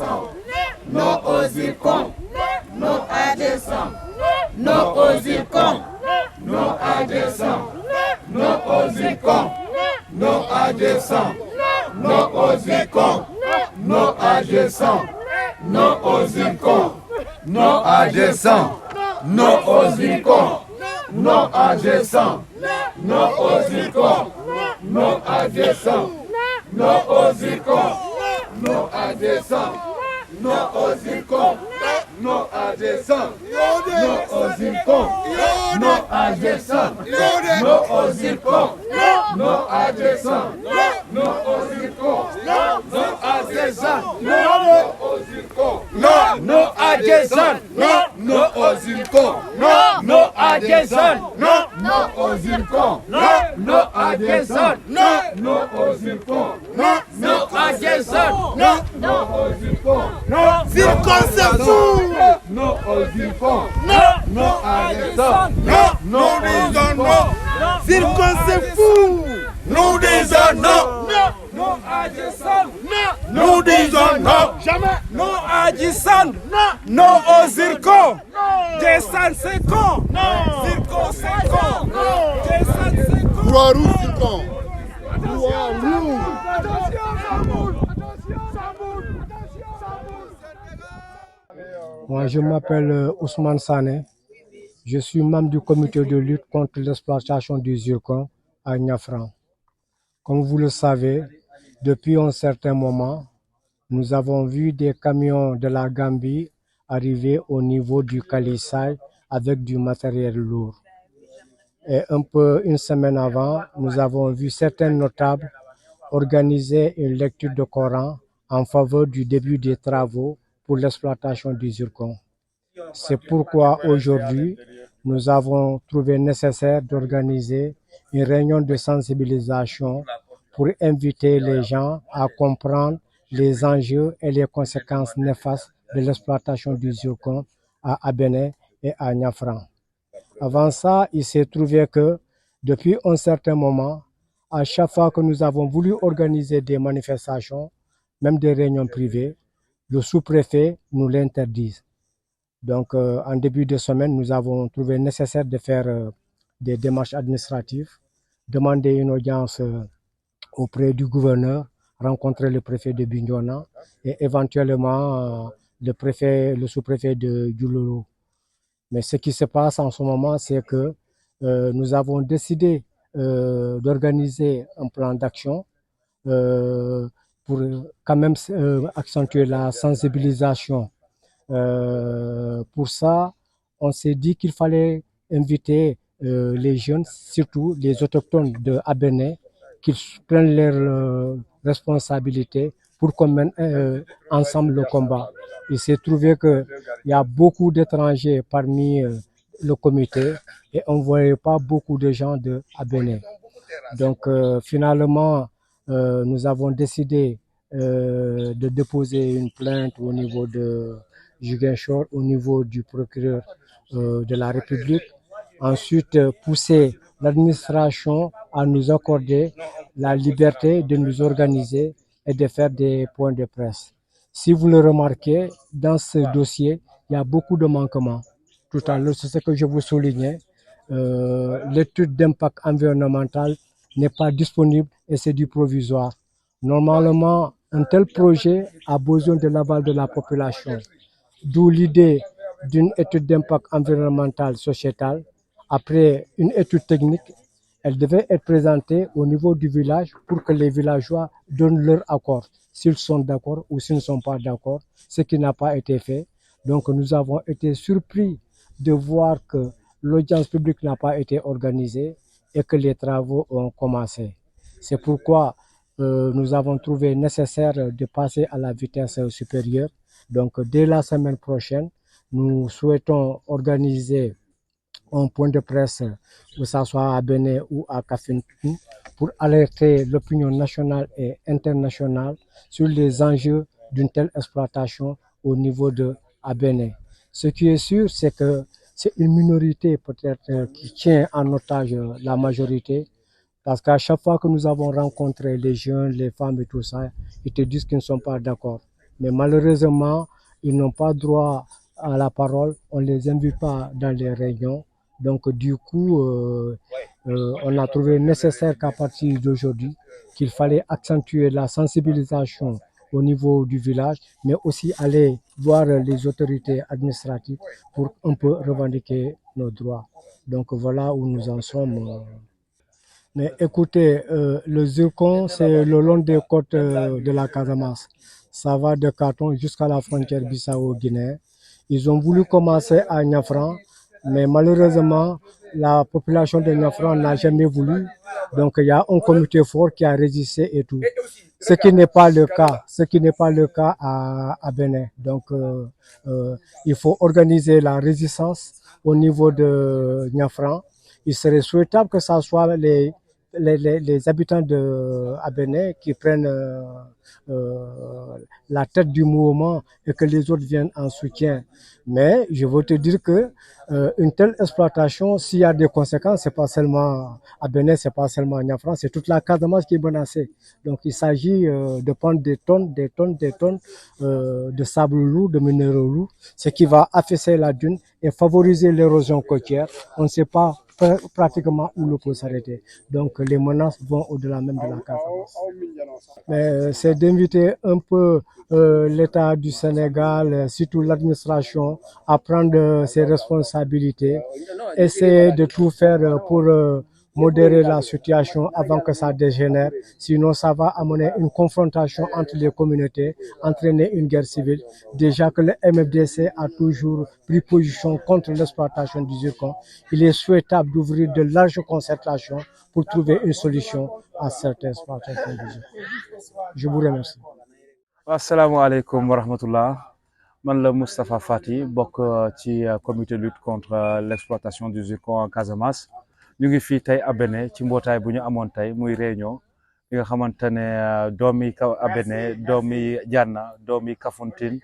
zircon. Non au zircon. Non à descendre. Non au zircon. Non à descendre. Non au zircon. Non à descendre. Non au zircon. Non à descendre. Non au zircon. Non à descendre. Non au zircon. Non à descendre. Non au zircon. Non à descendre. Non au zircon. Non à descendre. Non au zircon. Non à descendre. Non au zircon. Non à descendre. Non au zircon. Non à descendre. Non au zircon. Non à descendre. Non au zircon. Non à descendre. Non au zircon. Non à descendre. Non au zircon. Non à descendre. Non au zircon. Non à descendre. Non au zircon. Zircon c'est fou. Non au zircon. Non à descendre. Nous disons non. Zircon c'est fou. Nous disons non. Non à descendre. Nous disons non. Jamais. Non à descendre. Non au zircon. Descendre c'est con. Zircon c'est con. Descendre c'est con. Croix-Rouge zircon. Croix-Rouge. Moi, je m'appelle Ousmane Sané. Je suis membre du comité de lutte contre l'exploitation du zircon à Niafran. Comme vous le savez, depuis un certain moment, nous avons vu des camions de la Gambie arriver au niveau du Kalissaï avec du matériel lourd. Et un peu une semaine avant, nous avons vu certains notables organiser une lecture de Coran en faveur du début des travaux pour l'exploitation du zircon. C'est pourquoi aujourd'hui, nous avons trouvé nécessaire d'organiser une réunion de sensibilisation pour inviter les gens à comprendre les enjeux et les conséquences néfastes de l'exploitation du zircon à Abéné et à Niafran. Avant ça, il s'est trouvé que depuis un certain moment, à chaque fois que nous avons voulu organiser des manifestations, même des réunions privées, le sous-préfet nous l'interdit. Donc, en début de semaine, nous avons trouvé nécessaire de faire des démarches administratives, demander une audience auprès du gouverneur, rencontrer le préfet de Bignona et éventuellement le sous-préfet de Djoulolo. Mais ce qui se passe en ce moment, c'est que nous avons décidé d'organiser un plan d'action pour quand même accentuer la sensibilisation. Pour ça, on s'est dit qu'il fallait inviter les jeunes, surtout les autochtones de Abéné, qu'ils prennent leurs responsabilités pour qu'on mène ensemble le combat. Il s'est trouvé qu'il y a beaucoup d'étrangers parmi le comité et on ne voyait pas beaucoup de gens de Abéné. Donc finalement, nous avons décidé de déposer une plainte au niveau de Ziguinchor, au niveau du procureur de la République. Ensuite, pousser l'administration à nous accorder la liberté de nous organiser et de faire des points de presse. Si vous le remarquez, dans ce dossier, il y a beaucoup de manquements. Tout à l'heure, c'est ce que je vous soulignais. L'étude d'impact environnemental n'est pas disponible et c'est du provisoire. Normalement, un tel projet a besoin de l'aval de la population. D'où l'idée d'une étude d'impact environnemental sociétal. Après une étude technique, elle devait être présentée au niveau du village pour que les villageois donnent leur accord, s'ils sont d'accord ou s'ils ne sont pas d'accord, ce qui n'a pas été fait. Donc nous avons été surpris de voir que l'audience publique n'a pas été organisée et que les travaux ont commencé. C'est pourquoi nous avons trouvé nécessaire de passer à la vitesse supérieure. Donc dès la semaine prochaine, nous souhaitons organiser un point de presse, que ce soit à Béné ou à Kafountine, pour alerter l'opinion nationale et internationale sur les enjeux d'une telle exploitation au niveau de Béné. Ce qui est sûr, c'est que c'est une minorité peut-être qui tient en otage la majorité, parce qu'à chaque fois que nous avons rencontré les jeunes, les femmes et tout ça, ils te disent qu'ils ne sont pas d'accord. Mais malheureusement, ils n'ont pas droit à la parole, on ne les invite pas dans les réunions. Donc du coup, on a trouvé nécessaire qu'à partir d'aujourd'hui, qu'il fallait accentuer la sensibilisation au niveau du village, mais aussi aller voir les autorités administratives pour un peu revendiquer nos droits. Donc voilà où nous en sommes. Mais écoutez, le zircon, c'est le long des côtes de la Casamance. Ça va de Karton jusqu'à la frontière Bissau-Guinée. Ils ont voulu commencer à Niafran, mais malheureusement, la population de Niafran n'a jamais voulu. Donc il y a un comité fort qui a résisté et tout. Ce qui n'est pas le cas, à Bénin. Donc il faut organiser la résistance au niveau de Niafran. Il serait souhaitable que ce soit les habitants de Abéné qui prennent la tête du mouvement et que les autres viennent en soutien. Mais je veux te dire que une telle exploitation, s'il y a des conséquences, c'est pas seulement Abéné, c'est pas seulement Niafran, c'est toute la Casamance qui est menacée. Donc il s'agit de prendre des tonnes de sable lourd, de minéraux lourds, ce qui va affaisser la dune et favoriser l'érosion côtière. On ne sait pas pratiquement où l'eau peut s'arrêter. Donc les menaces vont au-delà même de la Casamance. Mais c'est d'inviter un peu l'État du Sénégal, surtout l'administration, à prendre ses responsabilités, essayer de tout faire pour modérer la situation avant que ça dégénère. Sinon, ça va amener une confrontation entre les communautés, entraîner une guerre civile. Déjà que le MFDC a toujours pris position contre l'exploitation du zircon, il est souhaitable d'ouvrir de larges concertations pour trouver une solution à cette exploitation du zircon. Je vous remercie. Assalamu alaikum wa rahmatullah. Man la Moustapha Fati, bokk ci comité de lutte contre l'exploitation du zircon en Casamance. Ñu ngi fii tey Abéné ci mbootaay bu ñu amoon tey muy réunion bi nga xamante ne doomi Abéné doomi Janna doomi Kafountine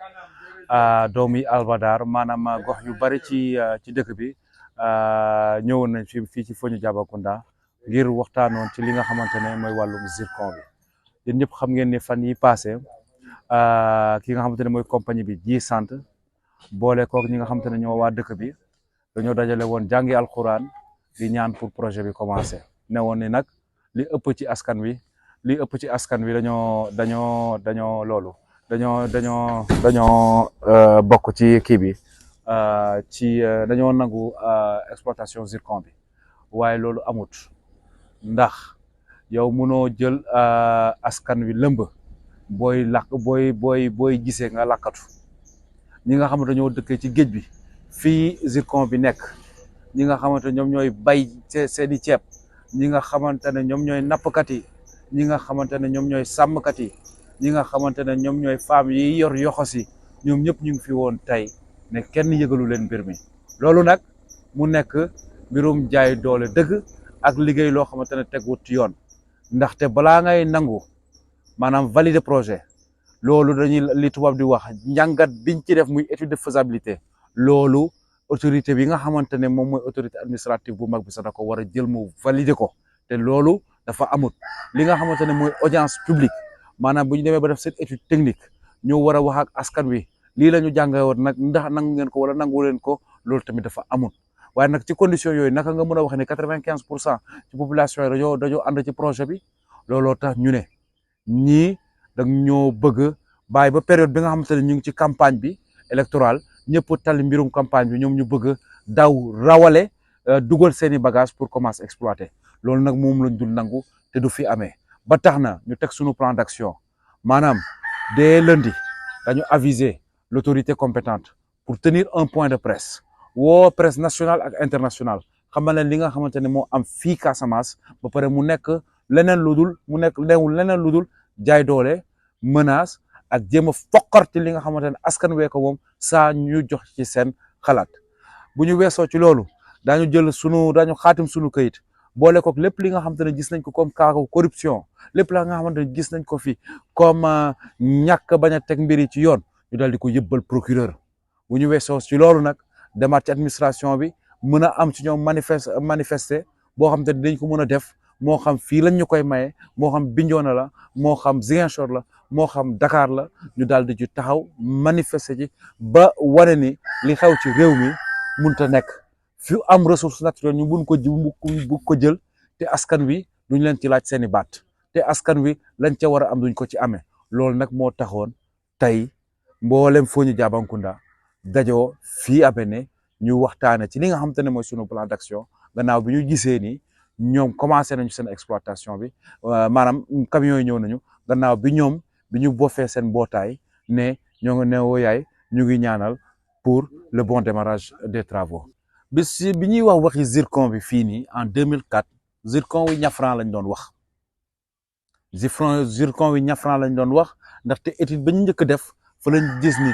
doomi Albadar maanaam gox yu bari ci dëkk bi ñëwoon nañ fii ci Fogni Diabacounda ngir waxtaanoon ci li nga xamante ne mooy wàllum zircon bi yéen ñëpp xam ngeen ne fan yi passé ki nga xamante ne mooy compagnie bi G-Sant boole kook ñi nga xamante ne ñoo waa dëkk bi dañoo dajale woon jàngi alxuraan di ñaan pour projet bi commencer ne woon ni nag li ëpp ci askan wi dañoo bokk ci kii bi dañoo nangu exploitation zircon bi waaye loolu amut ndax yow mënoo jël askan wi lëmb booy gisee nga lakkatu ñi nga xamante ñoo dëkkee ci géej bi fii zircon bi nekk ñi nga xamante ñoom ñooy bay seeni ceeb ñi nga xamante ne ñoom ñooy nappkat yi ñi nga xamante ne ñoom ñooy sàmmkat yi ñi nga xamante ne ñoom ñooy femmes yi yor yoxos yi ñoom ñëpp ñu ngi fi woon tey ne kenn yëgalu leen mbir mi loolu nag mu nekk mbirum jaay doole dëgg ak liggéey loo xamante ne teguwut ci yoon ndaxte balaa ngay nangu maanaam valider projet loolu dañuy li tubaab di wax njàngat biñ ci def muy étude de faisabilité loolu autorité bi nga xamante ne moom mooy autorité administrative bu mag bi sax da ko war a jël mu valider ko te loolu dafa amut li nga xamante ne mooy audience publique maanaam bu ñu demee ba def cette étude technique ñu war a wax ak askan wi lii la ñu jàngee woon nag ndax nangu ngeen ko wala nangu leen ko loolu tamit dafa amut waaye nag ci condition yooyu naka nga mën a wax ne 95% ci population yi dañoo ànd ci projet bi looloo tax ñu ne ñii dag ñoo bëgg bàyyi ba période bi nga xamante ne ñu ngi ci campagne bi électorale ñëpp tali mbirum campagne bi ñoom ñu bëgg daw rawale dugal seeni bagage pour commencer exploiter loolu nag moom lañ dul nangu te du fi amee ba tax na ñu teg suñu plan d'action maanaam dès lundi dañu aviser l'autorité compétente pour tenir un point de presse woo presse nationale ak internationale xamal leen li nga xamante ne moo am fii Casamance ba pare mu nekk leneen lu dul jaay doole menace ak jéem a foqarti li nga xamante ne askan wee ko moom saa ñu jox ci seen xalaat bu ñu weesoo ci loolu daañu xaatim sunu këyit boole kook lépp li nga xamante ne gis nañ ko comme cas corruption lépp la nga xamante ne gis nañ ko fi comme ñàkk bañ a teg mbir yi ci yoon ñu daal di ko yëbbal procureur bu ñu weesoo ci loolu nag demaat ci administration bi mën a am ci ñoom manifester boo xamante ne dañ ko mën a def moo xam fii lañ ñu koy maye moo xam Bignona la moo xam Ziguinchor la moo xam Dakar la ñu daal di ci taxaw manifester ci ba wane ni li xew ci réew mi mënut a nekk fi am ressource naturelle ñu mun ko jël te askan wi duñ leen ci laaj seeni baat te askan wi lañ ca war a am duñ ko ci amee loolu nag moo taxoon tey mboolem Fogni Diabancouta dajoo fii Abéné ñu waxtaane ci li nga xamante ne mooy sunu plan d'action gannaaw bi ñu gisee ni ñoom commencé nañu seen exploitation bi maanaam camions yi ñëw nañu gannaaw bi ñoom bi ñu bofee seen mbootaay ne ñoo ngi neewoo yaay ñu ngi ñaanal pour le bon démarrage des travaux bi ñuy wax waxi zircon bi fii nii en 2004 zircon wi Niafran lañ doon wax zircon wi Niafran lañ doon wax ndaxte étude ba ñu njëkk def fa lañ gis ni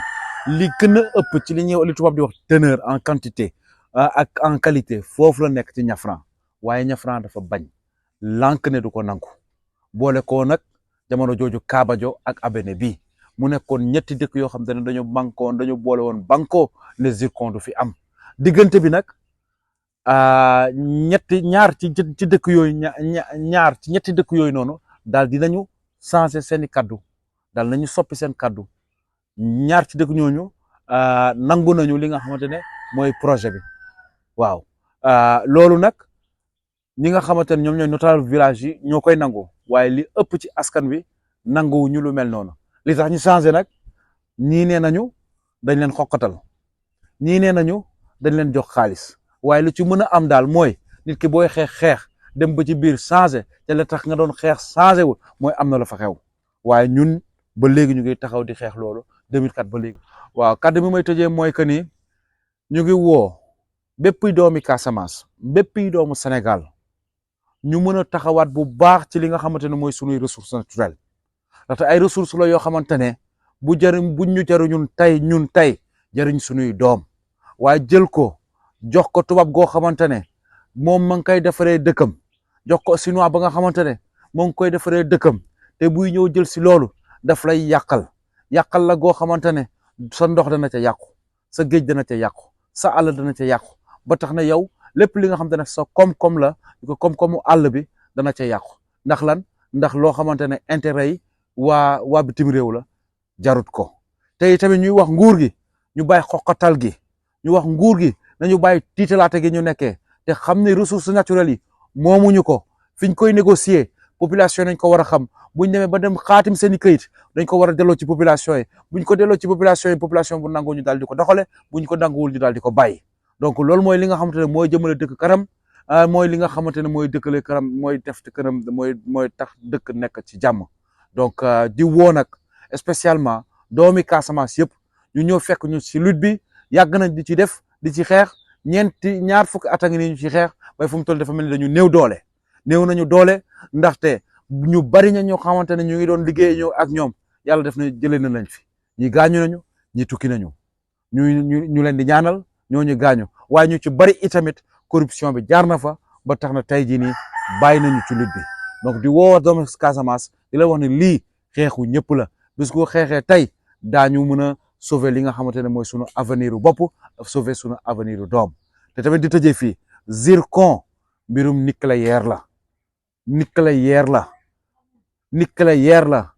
li gën a ëpp ci li tubaab di wax teneur en quantité ak en qualité foofu la nekk ci Niafran waaye Niafran dafa bañ lànk ne du ko nangu boole ko nag jamono jooju Kaabajo ak Abéné bi mu nekkoon ñetti dëkk yoo xam te ne dañu boole woon banko ne zircon du fi am diggante bi nag ñaar ci dëkk yooyu ñaar ci ñetti dëkk yooyu noonu daal dinañu changer seeni kaddu daal nañu soppi seen kaddu ñaar ci dëkk ñooñu nangu nañu li nga xamante ne mooy projet bi waaw loolu nag ñi nga xamante ne ñoom ñooy notable village yi ñoo koy nangu waaye li ëpp ci askan wi nanguwuñu lu mel noonu li tax ñu changé nag ñii nee nañu dañ leen xokkatal ñii nee nañu dañ leen jox xaalis waaye lu ci mën a am daal mooy nit ki booy xeex dem ba ci biir changé te la tax nga doon xeex changé wul mooy am na la fa xew waaye ñun ba léegi ñu ngi taxaw di xeex loolu 2004 ba léegi. waaw kàddu mi may tëjee mooy que ni ñu ngi woo bépp doomi Casamance bépp doomu Sénégal ñu mën a taxawaat bu baax ci li nga xamante ne mooy sunuy ressources naturelles ndaxte ay ressources la yoo xamante ne buñ ñu jariñun ñun tey jariñ sunuy doom waaye jël ko jox ko tubaab goo xamante ne moom ma ngi koy defaree dëkkam jox ko chinois ba nga xamante ne moo ngi koy defaree dëkkam te buy ñëw jël si loolu daf lay yàqal la goo xamante ne sa ndox dana ca yàqu sa géej dana ca yàqu sa àll dana ca yàqu ba tax na yow lépp li nga xamante ne sa koom-koom la ko koom-koomu àll bi dana ca yàqu ndax lan ndax loo xamante ne intérêt yi waa bitim réew la jarut ko te tamit ñuy wax nguur gi ñu bàyyi xoqatal gi ñu wax nguur gi nañu bàyyi tiitalaate gi ñu nekkee te xam ne ressources naturelles yi moomuñu ko fiñ koy négocier population nañ ko war a xam buñ demee ba dem xaatim seen i këyit dañ ko war a delloo ci population yi buñ ko delloo ci population yi population bu nangoo ñu daal di ko doxale buñ ko nanguwul ñu daal di ko bàyyi donc loolu mooy li nga xamante ne mooy jëmale dëkk kanam mooy li nga xamante ne mooy dëkkale kanam mooy def kanam mooy tax dëkk nekk ci jàmm donc di woo nag spécialement doomi Casamance yëpp ñu ñëw fekk ñu ci lutte bi yàgg nañ di ci def di ci xeex ñaar fukki at a ngi nii ñu ci xeex waaye fu mu toll dafa mel ni dañu néew nañu doole ndaxte ñu bari na ñoo xamante ne ñu ngi doon liggéey ñëw ak ñoom yàlla def na jëlee na lañ fi ñi gaañu nañu ñi tukki nañu ñu leen di ñaanal ñooñu gaañu waaye ñu ci bari itamit corruption bi jaar na fa ba tax na tey jii nii bàyyi nañu ci lutte bi donc di woo doomu Casamance di la wax ne lii xeexu ñëpp la bis ko xeexee tey daañu mën a sauver li nga xamante ne mooy sunu avenir u bopp sauver sunu avenir u doom te tamit di tëjee fii zircon mbirum nucléaire la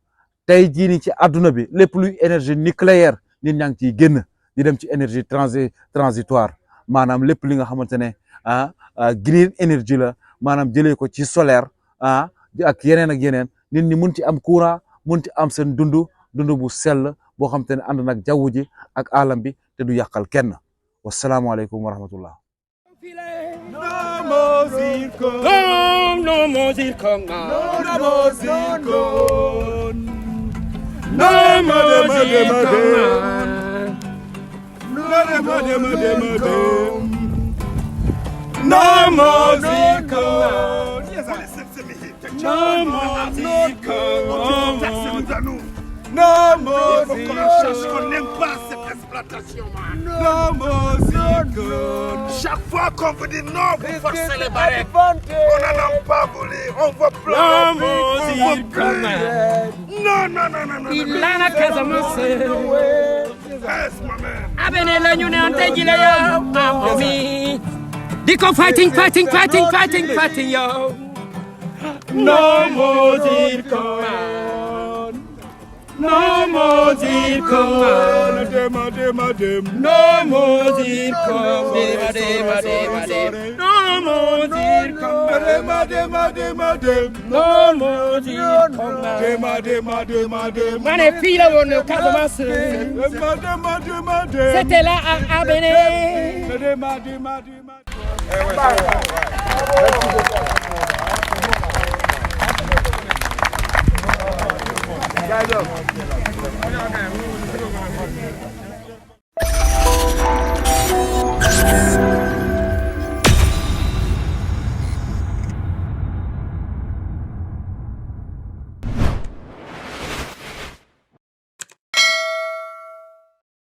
tey jii nii ci àdduna bi lépp luy énergie nucléaire nit ñaa ngi ciy génn di dem ci énergie transitoire maanaam lépp li nga xamante ne green énergie la maanaam jëlee ko ci solaire ak yeneen nit ñi mun ci am courant mun ci am seen dund bu sell boo xamante ne ànd nag jaww ji ak alam bi te du yàqal kenn wasalaamualeykum wa rahmatullah. No more zircon. Non, qu'on n'aime pas cette exploitation, man. Non, chaque fois qu'on vous dit non, vous forcez les barrettes. On n'en a pas voulu, on veut plus. On veut plus. Non. Il a la Casamance. Abéné la ñu ne ante ji la yow, mami. Di ko fighting yow. No more zircon. No more zircon. No more zircon. No more zircon. No more zircon. Mané fii la woon Casamance. C'était là à Bénin. Guys,